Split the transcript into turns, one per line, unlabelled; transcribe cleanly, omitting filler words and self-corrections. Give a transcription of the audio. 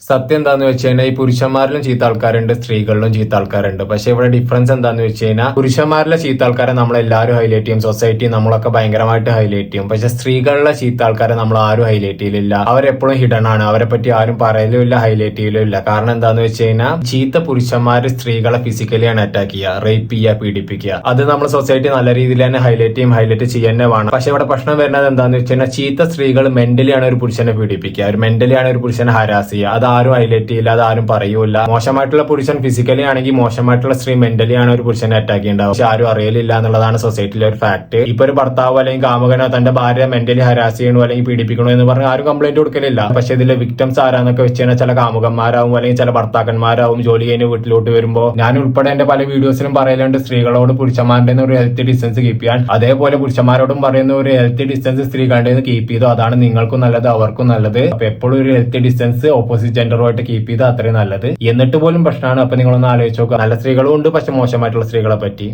സത്യം എന്താന്ന് വെച്ച് കഴിഞ്ഞാൽ ഈ പുരുഷന്മാരിലും ചീത്ത ആൾക്കാരുണ്ട്, സ്ത്രീകളിലും ചീത്ത ആൾക്കാരുണ്ട്. പക്ഷെ ഇവിടെ ഡിഫറൻസ് എന്താന്ന് വെച്ച് കഴിഞ്ഞാൽ പുരുഷന്മാരിലെ ചീത്ത ആൾക്കാരെ നമ്മളെല്ലാവരും ഹൈലൈറ്റ് ചെയ്യും, സൊസൈറ്റി നമ്മളൊക്കെ ഭയങ്കരമായിട്ട് ഹൈലൈറ്റ് ചെയ്യും. പക്ഷെ സ്ത്രീകളിലെ ചീത്ത ആൾക്കാരെ നമ്മൾ ആരും ഹൈലൈറ്റ് ചെയ്യലില്ല. അവരെപ്പോഴും ഹിഡൻ ആണ്, അവരെ പറ്റി ആരും പറയലും ഇല്ല, ഹൈലൈറ്റ് ചെയ്യലും ഇല്ല. കാരണം എന്താന്ന് വെച്ച് കഴിഞ്ഞാൽ ചീത്ത പുരുഷന്മാര് സ്ത്രീകളെ ഫിസിക്കലിയാണ് അറ്റാക്ക് ചെയ്യുക, റേപ്പ് ചെയ്യുക, പീഡിപ്പിക്കുക. അത് നമ്മൾ സൊസൈറ്റി നല്ല രീതിയിൽ തന്നെ ഹൈലൈറ്റ് ചെയ്യും, ഹൈലൈറ്റ് ചെയ്യാൻ വേണം. പക്ഷെ ഇവിടെ പ്രശ്നം വരുന്നത് എന്താന്ന് വെച്ച് കഴിഞ്ഞാൽ ചീത്ത സ്ത്രീകൾ മെന്റലിയാണ് ഒരു പുരുഷനെ പീഡിപ്പിക്കുക, ഒരു മെന്റലിയാണ് ഒരു പുരുഷനെ ഹരാസ് ചെയ്യുക. അത് ആരും ഹൈലൈറ്റ് ചെയ്യില്ല, അത് ആരും പറയൂല. മോശമായിട്ടുള്ള പുരുഷൻ ഫിസിക്കലി ആണെങ്കിൽ മോശമായിട്ടുള്ള സ്ത്രീ മെന്റലി ആണ് ഒരു പുരുഷനെ അറ്റാക്ക് ചെയ്യേണ്ടത്. പക്ഷെ ആരും അറിയലില്ല എന്നുള്ളതാണ് സൊസൈറ്റിയിലെ ഒരു ഫാക്ട്. ഇപ്പൊ ഒരു ഭർത്താവോ അല്ലെങ്കിൽ കാമുകനോ തന്റെ ഭാര്യ മെന്റലി ഹരാസ് ചെയ്യണോ അല്ലെങ്കിൽ പീഡിപ്പിക്കണോ എന്ന് പറഞ്ഞാൽ ആരും കംപ്ലൈന്റ് കൊടുക്കലില്ല. പക്ഷെ ഇതിലെ വിക്ടംസ് ആരാന്നൊക്കെ വെച്ച് കഴിഞ്ഞാൽ ചില കാമുകന്മാരാവും അല്ലെങ്കിൽ ചില ഭർത്താക്കന്മാരാവും. ജോലി കഴിഞ്ഞ് വീട്ടിലോട്ട് വരുമ്പോൾ ഞാൻ ഉൾപ്പെടെ എന്റെ പല വീഡിയോസിലും പറയലുണ്ട്, സ്ത്രീകളോട് പുരുഷന്മാരുടെ ഒരു ഹെൽത്തി ഡിസ്റ്റൻസ് കീപ്പ് ചെയ്യാൻ. അതേപോലെ പുരുഷന്മാരോടും പറയുന്ന ഒരു ഹെൽത്തി ഡിസ്റ്റൻസ് സ്ത്രീകളുടെ കീപ്പ് ചെയ്തോ, അതാണ് നിങ്ങൾക്കും നല്ലത്, അവർക്കും നല്ലത്. അപ്പൊ എപ്പോഴും ഒരു ഹെൽത്തി ഡിസ്റ്റൻസ് ഓപ്പോസിറ്റ് ജെൻഡറുമായിട്ട് കീപ്പ് ചെയ്താൽ അത്രയും നല്ലത്. എന്നിട്ട് പോലും പ്രശ്നമാണ്. അപ്പൊ നിങ്ങളൊന്ന് ആലോചിച്ച് നോക്കുക, നല്ല സ്ത്രീകളും ഉണ്ട് പക്ഷെ മോശമായിട്ടുള്ള സ്ത്രീകളെ പറ്റി.